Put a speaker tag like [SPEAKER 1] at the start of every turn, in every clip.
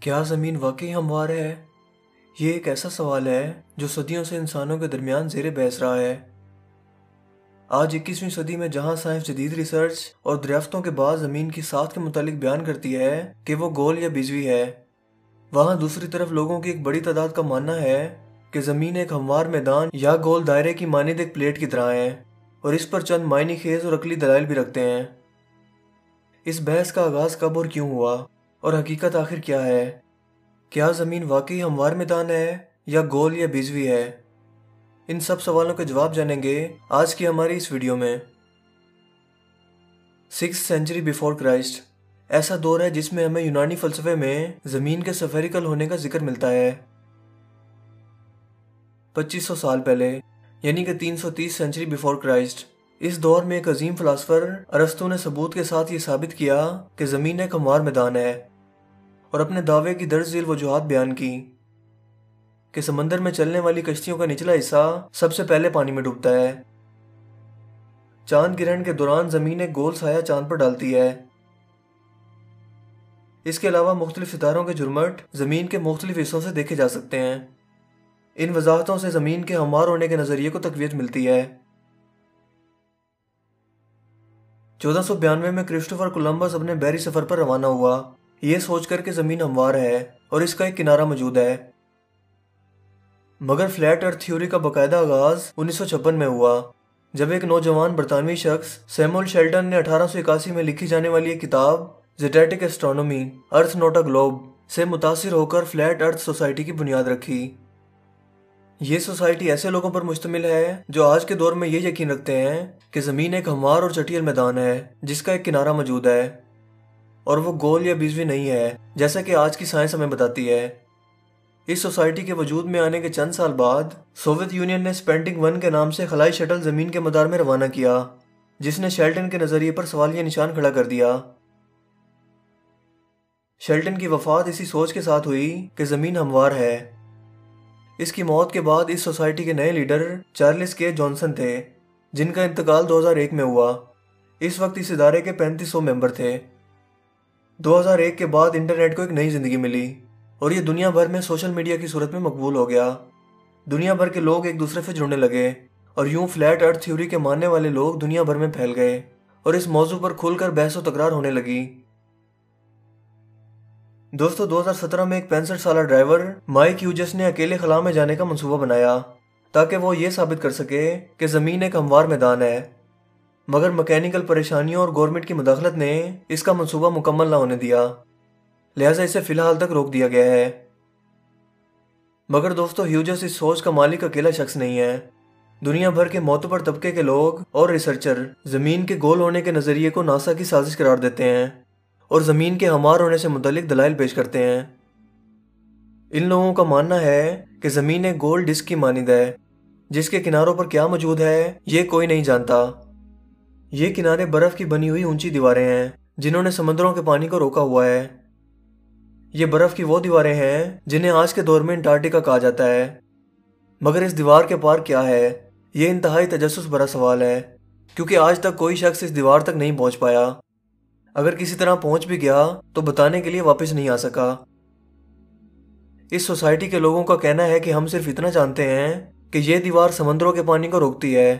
[SPEAKER 1] کیا زمین واقعی ہموار ہے؟ یہ ایک ایسا سوال ہے جو صدیوں سے انسانوں کے درمیان زیر بحث رہا ہے۔ آج 21ویں صدی میں جہاں سائنس جدید ریسرچ اور دریافتوں کے بعد زمین کی ساخت کے متعلق بیان کرتی ہے کہ وہ گول یا بیضوی ہے، وہاں دوسری طرف لوگوں کی ایک بڑی تعداد کا ماننا ہے کہ زمین ایک ہموار میدان یا گول دائرے کی مانند ایک پلیٹ کی طرح ہے، اور اس پر چند معنی خیز اور عقلی دلائل بھی رکھتے ہیں۔ اس بحث کا آغاز کب اور کیوں ہوا، اور حقیقت آخر کیا ہے؟ کیا زمین واقعی ہموار میدان ہے یا گول یا بیضوی ہے؟ ان سب سوالوں کے جواب جانیں گے آج کی ہماری اس ویڈیو میں۔ 6th سینچری بیفور کرائسٹ ایسا دور ہے جس میں ہمیں یونانی فلسفے میں زمین کے سفیریکل ہونے کا ذکر ملتا ہے۔ 2500 سال پہلے یعنی کہ 330 سینچری بیفور کرائسٹ، اس دور میں ایک عظیم فلاسفر ارسطو نے ثبوت کے ساتھ یہ ثابت کیا کہ زمین ایک ہموار میدان ہے، اور اپنے دعوے کی درج ذیل وجوہات بیان کی کہ سمندر میں چلنے والی کشتیوں کا نچلا حصہ سب سے پہلے پانی میں ڈوبتا ہے۔ چاند گرہن کے دوران زمین ایک گول سایہ چاند پر ڈالتی ہے۔ اس کے علاوہ مختلف ستاروں کے جھرمٹ زمین کے مختلف حصوں سے دیکھے جا سکتے ہیں۔ ان وضاحتوں سے زمین کے ہموار ہونے کے نظریے کو تقویت ملتی ہے۔ 1492 میں کرسٹوفر کولمبس اپنے بحری سفر پر روانہ ہوا، یہ سوچ کر کہ زمین ہموار ہے اور اس کا ایک کنارہ موجود ہے۔ مگر فلیٹ ارتھ تھیوری کا باقاعدہ آغاز 1956 میں ہوا، جب ایک نوجوان برطانوی شخص سیموئل شیلٹن نے 1881 میں لکھی جانے والی ایک کتاب Zetetic Astronomy Earth Not a Globe سے متاثر ہو کر فلیٹ ارتھ سوسائٹی کی بنیاد رکھی۔ یہ سوسائٹی ایسے لوگوں پر مشتمل ہے جو آج کے دور میں یہ یقین رکھتے ہیں کہ زمین ایک ہموار اور چٹیل میدان ہے جس کا ایک کنارہ موجود ہے، اور وہ گول یا بیضوی نہیں ہے جیسا کہ آج کی سائنس ہمیں بتاتی ہے۔ اس سوسائٹی کے وجود میں آنے کے چند سال بعد سوویت یونین نے سپینٹنگ 1 کے نام سے خلائی شٹل زمین کے مدار میں روانہ کیا، جس نے شیلٹن کے نظریے پر سوالیہ نشان کھڑا کر دیا۔ شیلٹن کی وفات اسی سوچ کے ساتھ ہوئی کہ زمین ہموار ہے۔ اس کی موت کے بعد اس سوسائٹی کے نئے لیڈر چارلس کے جانسن تھے، جن کا انتقال 2001 میں ہوا۔ اس وقت اس ادارے کے 3500 ممبر تھے۔ 2001 کے بعد انٹرنیٹ کو ایک نئی زندگی ملی، اور یہ دنیا بھر میں سوشل میڈیا کی صورت میں مقبول ہو گیا۔ دنیا بھر کے لوگ ایک دوسرے سے جڑنے لگے، اور یوں فلیٹ ارتھ تھیوری کے ماننے والے لوگ دنیا بھر میں پھیل گئے، اور اس موضوع پر کھل کر بحث و تکرار ہونے لگی۔ دوستو، 2017 میں ایک 65 سالہ ڈرائیور مائک ہیوجس نے اکیلے خلا میں جانے کا منصوبہ بنایا تاکہ وہ یہ ثابت کر سکے کہ زمین ایک ہموار میدان ہے، مگر مکینیکل پریشانیوں اور گورنمنٹ کی مداخلت نے اس کا منصوبہ مکمل نہ ہونے دیا، لہٰذا اسے فی الحال تک روک دیا گیا ہے۔ مگر دوستو، ہیوجس اس سوچ کا مالک اکیلا شخص نہیں ہے۔ دنیا بھر کے معتبر طبقے کے لوگ اور ریسرچر زمین کے گول ہونے کے نظریے کو ناسا کی سازش قرار دیتے ہیں، اور زمین کے ہموار ہونے سے متعلق دلائل پیش کرتے ہیں۔ ان لوگوں کا ماننا ہے کہ زمین ایک گول ڈسک کی مانند ہے، جس کے کناروں پر کیا موجود ہے یہ کوئی نہیں جانتا۔ یہ کنارے برف کی بنی ہوئی اونچی دیواریں ہیں جنہوں نے سمندروں کے پانی کو روکا ہوا ہے۔ یہ برف کی وہ دیواریں ہیں جنہیں آج کے دور میں انٹارکٹیکا کہا جاتا ہے۔ مگر اس دیوار کے پار کیا ہے؟ یہ انتہائی تجسس بھرا سوال ہے، کیونکہ آج تک کوئی شخص اس دیوار تک نہیں پہنچ پایا۔ اگر کسی طرح پہنچ بھی گیا تو بتانے کے لیے واپس نہیں آ سکا۔ اس سوسائٹی کے لوگوں کا کہنا ہے کہ ہم صرف اتنا جانتے ہیں کہ یہ دیوار سمندروں کے پانی کو روکتی ہے،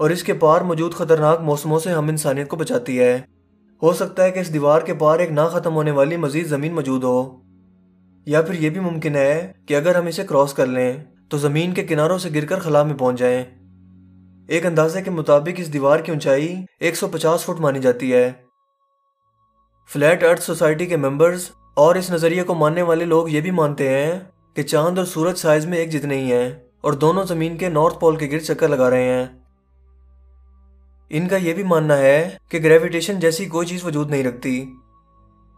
[SPEAKER 1] اور اس کے پار موجود خطرناک موسموں سے ہم انسانیت کو بچاتی ہے۔ ہو سکتا ہے کہ اس دیوار کے پار ایک نہ ختم ہونے والی مزید زمین موجود ہو، یا پھر یہ بھی ممکن ہے کہ اگر ہم اسے کراس کر لیں تو زمین کے کناروں سے گر کر خلا میں پہنچ جائیں۔ ایک اندازے کے مطابق اس دیوار کی اونچائی 150 فٹ مانی جاتی ہے۔ فلیٹ ارتھ سوسائٹی کے ممبرز اور اس نظریے کو ماننے والے لوگ یہ بھی مانتے ہیں کہ چاند اور سورج سائز میں ایک جتنے ہی ہیں، اور دونوں زمین کے نارتھ پول کے گرد چکر لگا رہے ہیں۔ ان کا یہ بھی ماننا ہے کہ گریویٹیشن جیسی کوئی چیز وجود نہیں رکھتی،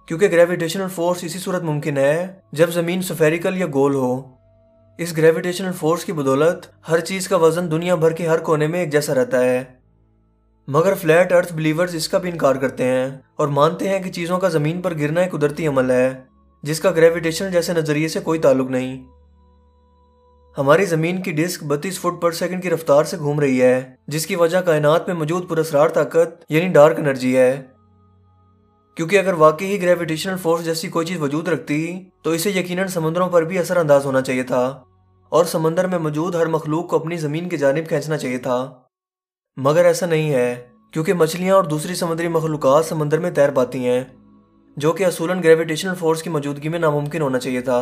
[SPEAKER 1] کیونکہ گریویٹیشنل فورس اسی صورت ممکن ہے جب زمین سفیریکل یا گول ہو۔ اس گریویٹیشنل فورس کی بدولت ہر چیز کا وزن دنیا بھر کے ہر کونے میں ایک جیسا رہتا ہے۔ مگر فلیٹ ارتھ بلیورز اس کا بھی انکار کرتے ہیں اور مانتے ہیں کہ چیزوں کا زمین پر گرنا ایک قدرتی عمل ہے جس کا گریویٹیشن جیسے نظریے سے کوئی تعلق نہیں۔ ہماری زمین کی ڈسک 32 فٹ پر سیکنڈ کی رفتار سے گھوم رہی ہے، جس کی وجہ کائنات میں موجود پراسرار طاقت یعنی ڈارک انرجی ہے۔ کیونکہ اگر واقعی ہی گریویٹیشنل فورس جیسی کوئی چیز وجود رکھتی تو اسے یقیناً سمندروں پر بھی اثر انداز ہونا چاہیے تھا اور سمندر میں موجود ہر مخلوق کو اپنی زمین کی جانب کھینچنا چاہیے تھا، مگر ایسا نہیں ہے کیونکہ مچھلیاں اور دوسری سمندری مخلوقات سمندر میں تیر پاتی ہیں، جو کہ اصولاً گریویٹیشنل فورس کی موجودگی میں ناممکن ہونا چاہیے تھا۔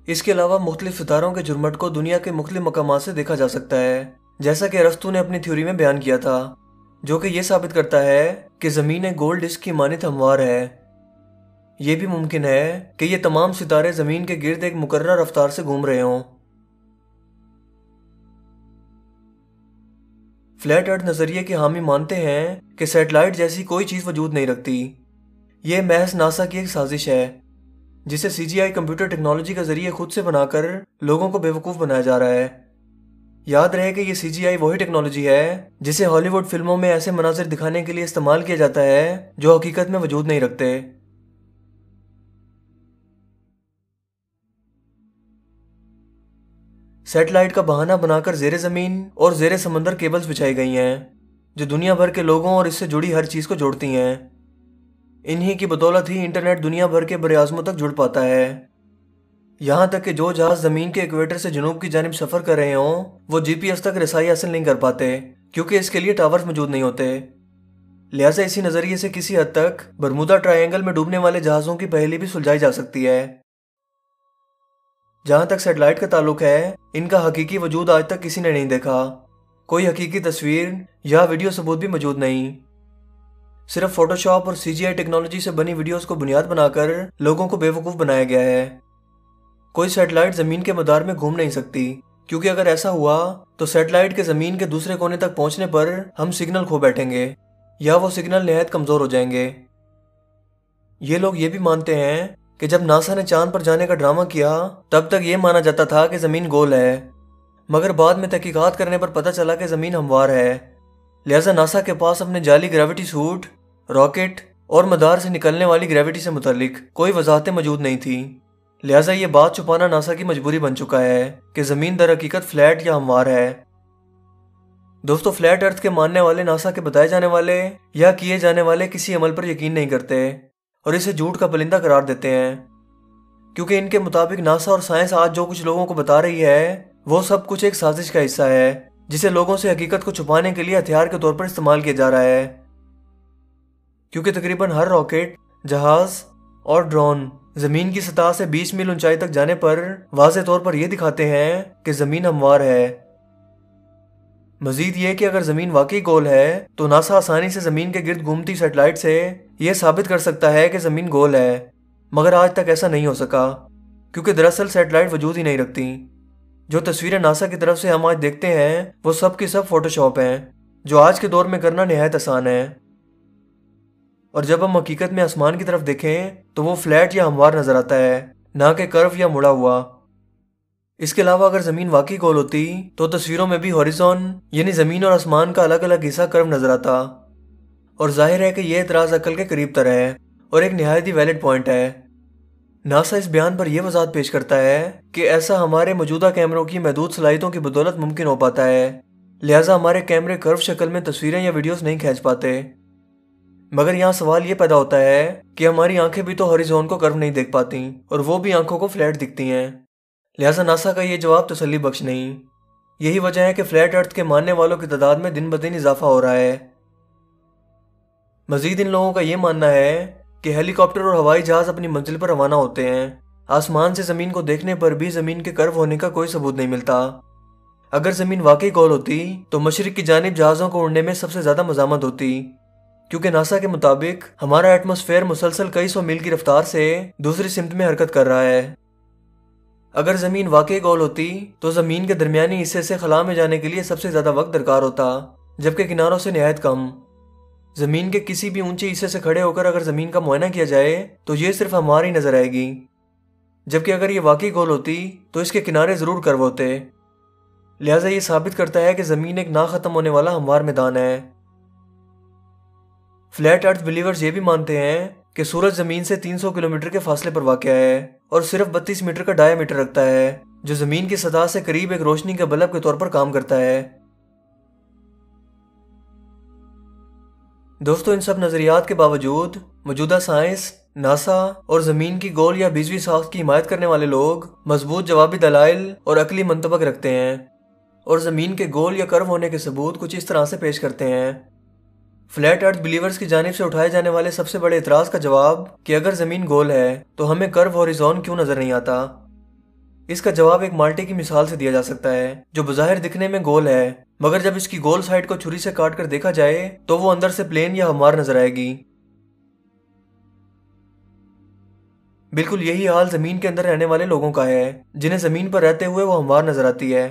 [SPEAKER 1] اس کے علاوہ مختلف ستاروں کے جھرمٹ کو دنیا کے مختلف مقامات سے دیکھا جا سکتا ہے، جیسا کہ ارسطو نے اپنی تھیوری میں بیان کیا تھا، جو کہ یہ ثابت کرتا ہے کہ زمین ایک گول ڈسک کی مانند ہموار ہے۔ یہ بھی ممکن ہے کہ یہ تمام ستارے زمین کے گرد ایک مقررہ رفتار سے گھوم رہے ہوں۔ فلیٹ ارتھ نظریے کے حامی مانتے ہیں کہ سیٹلائٹ جیسی کوئی چیز وجود نہیں رکھتی، یہ محض ناسا کی ایک سازش ہے جسے CGI کمپیوٹر ٹیکنالوجی کا ذریعہ خود سے بنا کر لوگوں کو بیوقوف بنایا جا رہا ہے۔ یاد رہے کہ یہ CGI وہی ٹیکنالوجی ہے جسے ہالی ووڈ فلموں میں ایسے مناظر دکھانے کے لیے استعمال کیا جاتا ہے جو حقیقت میں وجود نہیں رکھتے۔ سیٹلائٹ کا بہانہ بنا کر زیر زمین اور زیر سمندر کیبلز بچھائی گئی ہیں جو دنیا بھر کے لوگوں اور اس سے جڑی ہر چیز کو جوڑتی ہیں۔ انہی کی بدولت ہی انٹرنیٹ دنیا بھر کے براعظموں تک جڑ پاتا ہے، یہاں تک کہ جو جہاز زمین کے ایکویٹر سے جنوب کی جانب سفر کر رہے ہوں وہ GPS تک رسائی حاصل نہیں کر پاتے کیونکہ اس کے لیے ٹاورز موجود نہیں ہوتے۔ لہٰذا اسی نظریے سے کسی حد تک برمودا ٹرائنگل میں ڈوبنے والے جہازوں کی پہلی بھی سلجھائی جا سکتی ہے۔ جہاں تک سیٹلائٹ کا تعلق ہے، ان کا حقیقی وجود آج تک کسی نے نہیں دیکھا، کوئی حقیقی تصویر یا ویڈیو ثبوت بھی موجود نہیں، صرف فوٹو شاپ اور CGI ٹیکنالوجی سے بنی ویڈیوز کو بنیاد بنا کر لوگوں کو بیوقوف بنایا گیا ہے۔ کوئی سیٹلائٹ زمین کے مدار میں گھوم نہیں سکتی کیونکہ اگر ایسا ہوا تو سیٹلائٹ کے زمین کے دوسرے کونے تک پہنچنے پر ہم سگنل کھو بیٹھیں گے یا وہ سگنل نہایت کمزور ہو جائیں گے۔ یہ لوگ یہ بھی مانتے ہیں کہ جب ناسا نے چاند پر جانے کا ڈرامہ کیا تب تک یہ مانا جاتا تھا کہ زمین گول ہے، مگر بعد میں تحقیقات کرنے پر پتہ چلا کہ زمین ہموار ہے، لہٰذا ناسا کے پاس اپنے جعلی گریوٹی سوٹ، راکٹ اور مدار سے نکلنے والی گریوٹی سے متعلق کوئی وضاحتیں موجود نہیں تھیں، لہٰذا یہ بات چھپانا ناسا کی مجبوری بن چکا ہے کہ زمین در حقیقت فلیٹ یا ہموار ہے۔ دوستو، فلیٹ ارتھ کے ماننے والے ناسا کے بتائے جانے والے یا کیے جانے والے کسی عمل پر یقین نہیں کرتے اور اسے جھوٹ کا پرندہ قرار دیتے ہیں، کیونکہ ان کے مطابق ناسا اور سائنس آج جو کچھ لوگوں کو بتا رہی ہے وہ سب کچھ ایک سازش کا حصہ ہے جسے لوگوں سے حقیقت کو چھپانے کے لیے ہتھیار کے طور پر استعمال کیا جا رہا ہے، کیونکہ تقریباً ہر راکٹ، جہاز اور ڈرون زمین کی سطح سے 20 میل اونچائی تک جانے پر واضح طور پر یہ دکھاتے ہیں کہ زمین ہموار ہے۔ مزید یہ کہ اگر زمین واقعی گول ہے تو ناسا آسانی سے زمین کے گرد گھومتی سیٹلائٹ سے یہ ثابت کر سکتا ہے کہ زمین گول ہے، مگر آج تک ایسا نہیں ہو سکا کیونکہ دراصل سیٹلائٹ وجود ہی نہیں رکھتی۔ جو تصویریں ناسا کی طرف سے ہم آج دیکھتے ہیں وہ سب کی سب فوٹو شاپ ہیں، جو آج کے دور میں کرنا نہایت آسان ہے، اور جب ہم حقیقت میں آسمان کی طرف دیکھیں تو وہ فلیٹ یا ہموار نظر آتا ہے، نہ کہ کرو یا مڑا ہوا۔ اس کے علاوہ اگر زمین واقعی گول ہوتی تو تصویروں میں بھی ہاریزون یعنی زمین اور آسمان کا الگ الگ حصہ کرو نظر آتا، اور ظاہر ہے کہ یہ اعتراض عقل کے قریب تر ہے اور ایک نہایت ہی ویلڈ پوائنٹ ہے۔ ناسا اس بیان پر یہ وضاحت پیش کرتا ہے کہ ایسا ہمارے موجودہ کیمروں کی محدود صلاحیتوں کی بدولت ممکن ہو پاتا ہے، لہٰذا ہمارے کیمرے کرو شکل میں تصویریں یا ویڈیوز نہیں کھینچ پاتے، مگر یہاں سوال یہ پیدا ہوتا ہے کہ ہماری آنکھیں بھی تو ہاریزون کو کرو نہیں دیکھ پاتی اور وہ بھی آنکھوں کو فلیٹ دکھتی ہیں، لہٰذا ناسا کا یہ جواب تسلی بخش نہیں۔ یہی وجہ ہے کہ فلیٹ ارتھ کے ماننے والوں کی تعداد میں دن بدن اضافہ ہو رہا ہے۔ مزید ان لوگوں کا یہ ماننا ہے کہ ہیلی کاپٹر اور ہوائی جہاز اپنی منزل پر روانہ ہوتے ہیں، آسمان سے زمین کو دیکھنے پر بھی زمین کے کرو ہونے کا کوئی ثبوت نہیں ملتا۔ اگر زمین واقعی گول ہوتی تو مشرق کی جانب جہازوں کو اڑنے میں سب سے زیادہ مزاحمت ہوتی، کیونکہ ناسا کے مطابق ہمارا ایٹماسفیئر مسلسل کئی سو میل کی رفتار سے دوسری سمت میں حرکت کر رہا ہے۔ اگر زمین واقعی گول ہوتی تو زمین کے درمیانی حصے سے خلا میں جانے کے لیے سب سے زیادہ وقت درکار ہوتا، جبکہ کناروں سے نہایت کم۔ زمین کے کسی بھی اونچے حصے سے کھڑے ہو کر اگر زمین کا معائنہ کیا جائے تو یہ صرف ہماری نظر آئے گی، جبکہ اگر یہ واقعی گول ہوتی تو اس کے کنارے ضرور کرو ہوتے، لہٰذا یہ ثابت کرتا ہے کہ زمین ایک نہ ختم ہونے والا ہموار میدان ہے۔ فلیٹ ارتھ بلیورز یہ بھی مانتے ہیں کہ سورج زمین سے 300 کلومیٹر کے فاصلے پر واقع ہے اور صرف 32 میٹر کا ڈایا میٹر رکھتا ہے، جو زمین کی سطح سے قریب ایک روشنی کے بلب کے طور پر کام کرتا ہے۔ دوستو ان سب نظریات کے باوجود موجودہ سائنس، ناسا اور زمین کی گول یا بیجوی ساخت کی حمایت کرنے والے لوگ مضبوط جوابی دلائل اور عقلی منطبق رکھتے ہیں اور زمین کے گول یا کرو ہونے کے ثبوت کچھ اس طرح سے پیش کرتے ہیں۔ فلیٹ ارتھ بلیورز کی جانب سے اٹھائے جانے والے سب سے بڑے اعتراض کا جواب کہ اگر زمین گول ہے تو ہمیں کرو ہاریزون کیوں نظر نہیں آتا؟ اس کا جواب ایک مالٹے کی مثال سے دیا جا سکتا ہے جو بظاہر دکھنے میں گول ہے، مگر جب اس کی گول سائڈ کو چھری سے کاٹ کر دیکھا جائے تو وہ اندر سے پلین یا ہموار نظر آئے گی۔ بالکل یہی حال زمین کے اندر رہنے والے لوگوں کا ہے، جنہیں زمین پر رہتے ہوئے وہ ہموار نظر آتی ہے،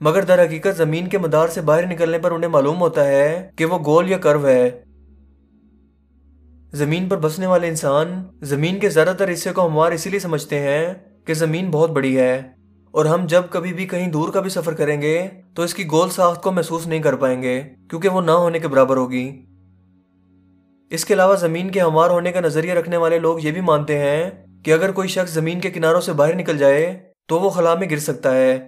[SPEAKER 1] مگر در حقیقت زمین کے مدار سے باہر نکلنے پر انہیں معلوم ہوتا ہے کہ وہ گول یا کرو ہے۔ زمین پر بسنے والے انسان زمین کے زیادہ تر حصے کو ہموار اسی لیے سمجھتے ہیں کہ زمین بہت بڑی ہے، اور ہم جب کبھی بھی کہیں دور کا بھی سفر کریں گے تو اس کی گول ساخت کو محسوس نہیں کر پائیں گے کیونکہ وہ نہ ہونے کے برابر ہوگی۔ اس کے علاوہ زمین کے ہموار ہونے کا نظریہ رکھنے والے لوگ یہ بھی مانتے ہیں کہ اگر کوئی شخص زمین کے کناروں سے باہر نکل جائے تو وہ خلا میں گر سکتا ہے،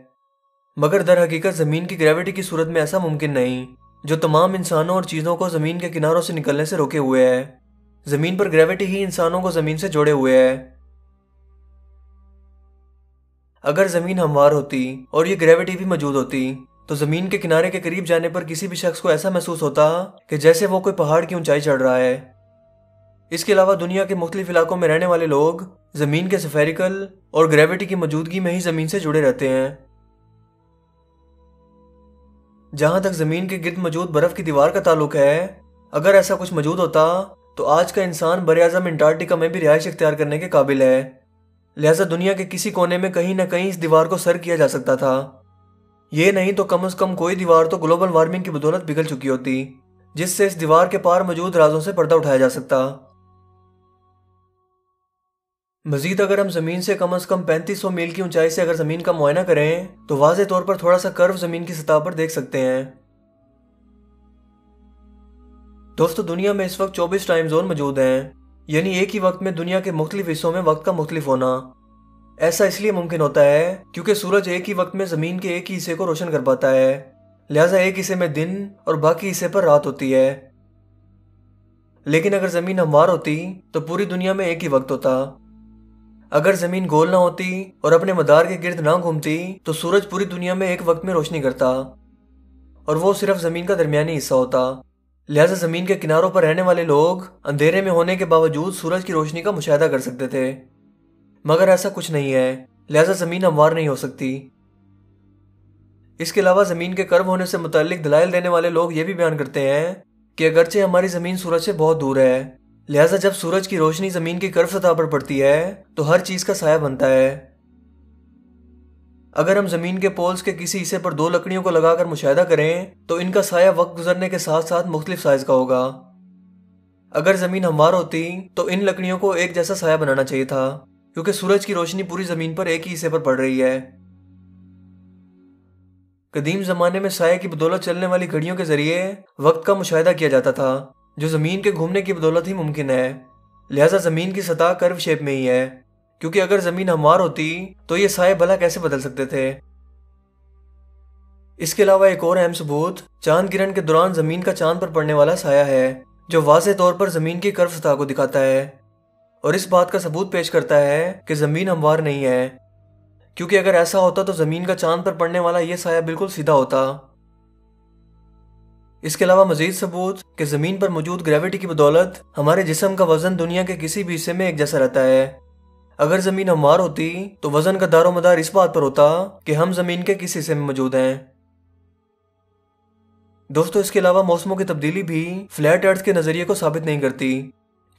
[SPEAKER 1] مگر در حقیقت زمین کی گریوٹی کی صورت میں ایسا ممکن نہیں، جو تمام انسانوں اور چیزوں کو زمین کے کناروں سے نکلنے سے روکے ہوئے ہے۔ زمین پر گریوٹی ہی انسانوں کو زمین سے جوڑے ہوئے ہے۔ اگر زمین ہموار ہوتی اور یہ گریوٹی بھی موجود ہوتی تو زمین کے کنارے کے قریب جانے پر کسی بھی شخص کو ایسا محسوس ہوتا کہ جیسے وہ کوئی پہاڑ کی اونچائی چڑھ رہا ہے۔ اس کے علاوہ دنیا کے مختلف علاقوں میں رہنے والے لوگ زمین کے سفیریکل اور گریوٹی کی موجودگی میں ہی زمین سے جڑے رہتے ہیں۔ جہاں تک زمین کے گرد موجود برف کی دیوار کا تعلق ہے، اگر ایسا کچھ موجود ہوتا تو آج کا انسان براعظم انٹارکٹیکا میں بھی رہائش اختیار کرنے کے قابل ہے، لہٰذا دنیا کے کسی کونے میں کہیں نہ کہیں اس دیوار کو سر کیا جا سکتا تھا۔ یہ نہیں تو کم از کم کوئی دیوار تو گلوبل وارمنگ کی بدولت پگھل چکی ہوتی، جس سے اس دیوار کے پار موجود رازوں سے پردہ اٹھایا جا سکتا۔ مزید اگر ہم زمین سے کم از کم 3500 میل کی اونچائی سے اگر زمین کا معائنہ کریں تو واضح طور پر تھوڑا سا کرو زمین کی سطح پر دیکھ سکتے ہیں۔ دوستو دنیا میں اس وقت 24 ٹائم زون موجود ہیں، یعنی ایک ہی وقت میں دنیا کے مختلف حصوں میں وقت کا مختلف ہونا۔ ایسا اس لیے ممکن ہوتا ہے کیونکہ سورج ایک ہی وقت میں زمین کے ایک ہی حصے کو روشن کر پاتا ہے، لہٰذا ایک حصے میں دن اور باقی حصے پر رات ہوتی ہے۔ لیکن اگر زمین ہموار ہوتی تو پوری دنیا میں ایک ہی وقت ہوتا۔ اگر زمین گول نہ ہوتی اور اپنے مدار کے گرد نہ گھومتی تو سورج پوری دنیا میں ایک وقت میں روشنی کرتا اور وہ صرف زمین کا درمیانی حصہ ہوتا، لہٰذا زمین کے کناروں پر رہنے والے لوگ اندھیرے میں ہونے کے باوجود سورج کی روشنی کا مشاہدہ کر سکتے تھے، مگر ایسا کچھ نہیں ہے، لہٰذا زمین ہموار نہیں ہو سکتی۔ اس کے علاوہ زمین کے کرو ہونے سے متعلق دلائل دینے والے لوگ یہ بھی بیان کرتے ہیں کہ اگرچہ ہماری زمین سورج سے بہت دور ہے، لہٰذا جب سورج کی روشنی زمین کی کرو سطح پر پڑتی ہے تو ہر چیز کا سایہ بنتا ہے۔ اگر ہم زمین کے پولز کے کسی حصے پر 2 لکڑیوں کو لگا کر مشاہدہ کریں تو ان کا سایہ وقت گزرنے کے ساتھ ساتھ مختلف سائز کا ہوگا۔ اگر زمین ہموار ہوتی تو ان لکڑیوں کو ایک جیسا سایہ بنانا چاہیے تھا، کیونکہ سورج کی روشنی پوری زمین پر ایک ہی حصے پر پڑ رہی ہے۔ قدیم زمانے میں سائے کی بدولت چلنے والی گھڑیوں کے ذریعے وقت کا مشاہدہ کیا جاتا تھا، جو زمین کے گھومنے کی بدولت ہی ممکن ہے، لہٰذا زمین کی سطح کرو شیپ میں ہی ہے، کیونکہ اگر زمین ہموار ہوتی تو یہ سائے بھلا کیسے بدل سکتے تھے۔ اس کے علاوہ ایک اور اہم ثبوت چاند گرہن کے دوران زمین کا چاند پر پڑنے والا سایہ ہے، جو واضح طور پر زمین کی کرو سطح کو دکھاتا ہے اور اس بات کا ثبوت پیش کرتا ہے کہ زمین ہموار نہیں ہے، کیونکہ اگر ایسا ہوتا تو زمین کا چاند پر پڑنے والا یہ سایہ بالکل سیدھا ہوتا۔ اس کے علاوہ مزید ثبوت کہ زمین پر موجود گریوٹی کی بدولت ہمارے جسم کا وزن دنیا کے کسی بھی حصے میں ایک جیسا رہتا ہے۔ اگر زمین ہموار ہوتی تو وزن کا دار و مدار اس بات پر ہوتا کہ ہم زمین کے کس حصے میں موجود ہیں۔ دوستو اس کے علاوہ موسموں کی تبدیلی بھی فلیٹ ارتھ کے نظریے کو ثابت نہیں کرتی،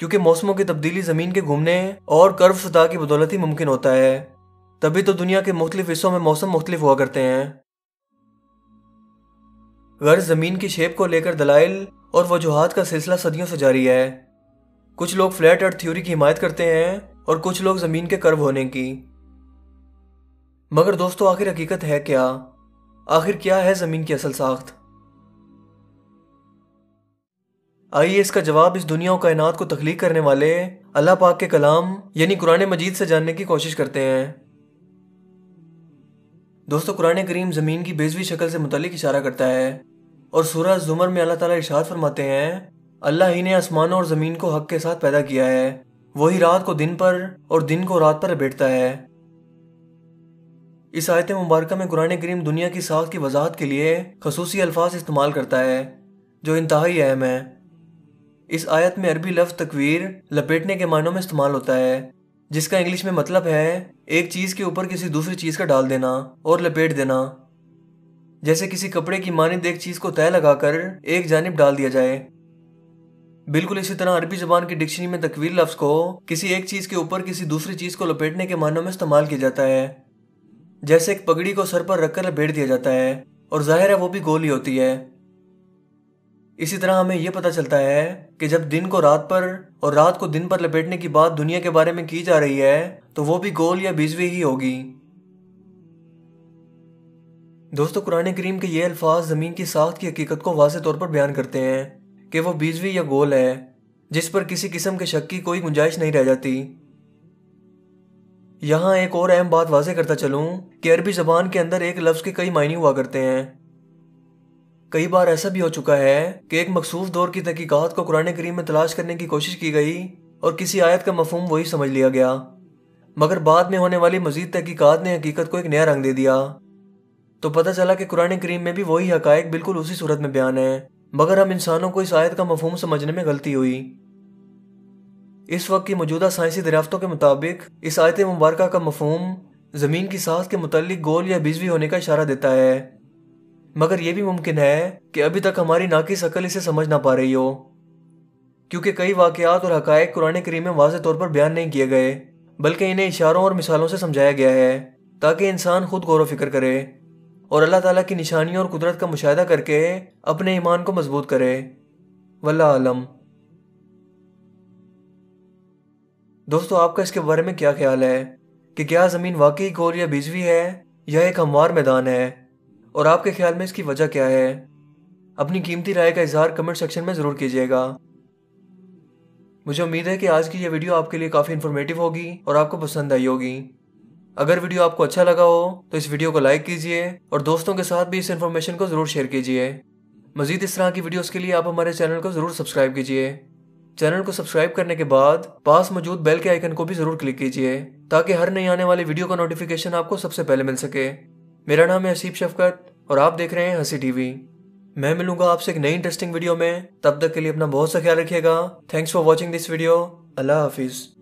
[SPEAKER 1] کیونکہ موسموں کی تبدیلی زمین کے گھومنے اور کرو سطح کی بدولت ہی ممکن ہوتا ہے، تبھی تو دنیا کے مختلف حصوں میں موسم مختلف ہوا کرتے ہیں۔ غرض زمین کی شیپ کو لے کر دلائل اور وجوہات کا سلسلہ صدیوں سے جاری ہے۔ کچھ لوگ فلیٹ ارتھ تھیوری کی حمایت کرتے ہیں اور کچھ لوگ زمین کے کرو ہونے کی۔ مگر دوستو آخر حقیقت ہے کیا؟ آخر کیا ہے زمین کی اصل ساخت؟ آئیے اس کا جواب اس دنیا و کائنات کو تخلیق کرنے والے اللہ پاک کے کلام یعنی قرآن مجید سے جاننے کی کوشش کرتے ہیں۔ دوستو قرآن کریم زمین کی بیضوی شکل سے متعلق اشارہ کرتا ہے اور سورہ زمر میں اللہ تعالیٰ ارشاد فرماتے ہیں اللہ ہی نے آسمانوں اور زمین کو حق کے ساتھ پیدا کیا ہے، وہی رات کو دن پر اور دن کو رات پر لپیٹتا ہے۔ اس آیت مبارکہ میں قرآن کریم دنیا کی ساخت کی وضاحت کے لیے خصوصی الفاظ استعمال کرتا ہے جو انتہائی اہم ہے۔ اس آیت میں عربی لفظ تکویر لپیٹنے کے معنوں میں استعمال ہوتا ہے، جس کا انگلش میں مطلب ہے ایک چیز کے اوپر کسی دوسری چیز کا ڈال دینا اور لپیٹ دینا، جیسے کسی کپڑے کی مانند ایک چیز کو تہہ لگا کر ایک جانب ڈال دیا جائے۔ بالکل اسی طرح عربی زبان کی ڈکشنری میں تکویر لفظ کو کسی ایک چیز کے اوپر کسی دوسری چیز کو لپیٹنے کے معنوں میں استعمال کیا جاتا ہے، جیسے ایک پگڑی کو سر پر رکھ کر لپیٹ دیا جاتا ہے، اور ظاہر ہے وہ بھی گول ہی ہوتی ہے۔ اسی طرح ہمیں یہ پتہ چلتا ہے کہ جب دن کو رات پر اور رات کو دن پر لپیٹنے کی بات دنیا کے بارے میں کی جا رہی ہے تو وہ بھی گول یا بیضوی ہی ہوگی۔ دوستو، قرآن کریم کے یہ الفاظ زمین کی ساخت کی حقیقت کو واضح طور پر بیان کرتے ہیں کہ وہ بیضوی یا گول ہے، جس پر کسی قسم کے شک کی کوئی گنجائش نہیں رہ جاتی۔ یہاں ایک اور اہم بات واضح کرتا چلوں کہ عربی زبان کے اندر ایک لفظ کے کئی معنی ہوا کرتے ہیں۔ کئی بار ایسا بھی ہو چکا ہے کہ ایک مخصوص دور کی تحقیقات کو قرآن کریم میں تلاش کرنے کی کوشش کی گئی اور کسی آیت کا مفہوم وہی سمجھ لیا گیا، مگر بعد میں ہونے والی مزید تحقیقات نے حقیقت کو ایک نیا رنگ دے دیا، تو پتہ چلا کہ قرآن کریم میں بھی وہی حقائق بالکل اسی صورت میں بیان ہے، مگر ہم انسانوں کو اس آیت کا مفہوم سمجھنے میں غلطی ہوئی۔ اس وقت کی موجودہ سائنسی دریافتوں کے مطابق اس آیت مبارکہ کا مفہوم زمین کی ساخت کے متعلق گول یا بیضوی ہونے کا اشارہ دیتا ہے، مگر یہ بھی ممکن ہے کہ ابھی تک ہماری ناقص عقل اسے سمجھ نہ پا رہی ہو، کیونکہ کئی واقعات اور حقائق قرآن کریم میں واضح طور پر بیان نہیں کیے گئے، بلکہ انہیں اشاروں اور مثالوں سے سمجھایا گیا ہے تاکہ انسان خود غور و فکر کرے اور اللہ تعالیٰ کی نشانیوں اور قدرت کا مشاہدہ کر کے اپنے ایمان کو مضبوط کرے۔ واللہ عالم۔ دوستو، آپ کا اس کے بارے میں کیا خیال ہے کہ کیا زمین واقعی گول یا بیضوی ہے یا ایک ہموار میدان ہے، اور آپ کے خیال میں اس کی وجہ کیا ہے؟ اپنی قیمتی رائے کا اظہار کمنٹ سیکشن میں ضرور کیجیے گا۔ مجھے امید ہے کہ آج کی یہ ویڈیو آپ کے لیے کافی انفارمیٹو ہوگی اور آپ کو پسند آئی ہوگی۔ اگر ویڈیو آپ کو اچھا لگا ہو تو اس ویڈیو کو لائک کیجیے اور دوستوں کے ساتھ بھی اس انفارمیشن کو ضرور شیئر کیجیے۔ مزید اس طرح کی ویڈیوز کے لیے آپ ہمارے چینل کو ضرور سبسکرائب کیجیے۔ چینل کو سبسکرائب کرنے کے بعد پاس موجود بیل کے آئیکن کو بھی ضرور کلک کیجیے تاکہ ہر نئی آنے والی ویڈیو کا نوٹیفیکیشن آپ کو سب سے پہلے مل سکے۔ میرا نام ہے حسیب شفقت اور آپ دیکھ رہے ہیں ہنسی ٹی وی۔ میں ملوں گا آپ سے ایک نئی انٹرسٹنگ ویڈیو میں، تب تک کے لیے اپنا بہت سا خیال رکھیے گا۔ Thanks for watching this video. اللہ حافظ۔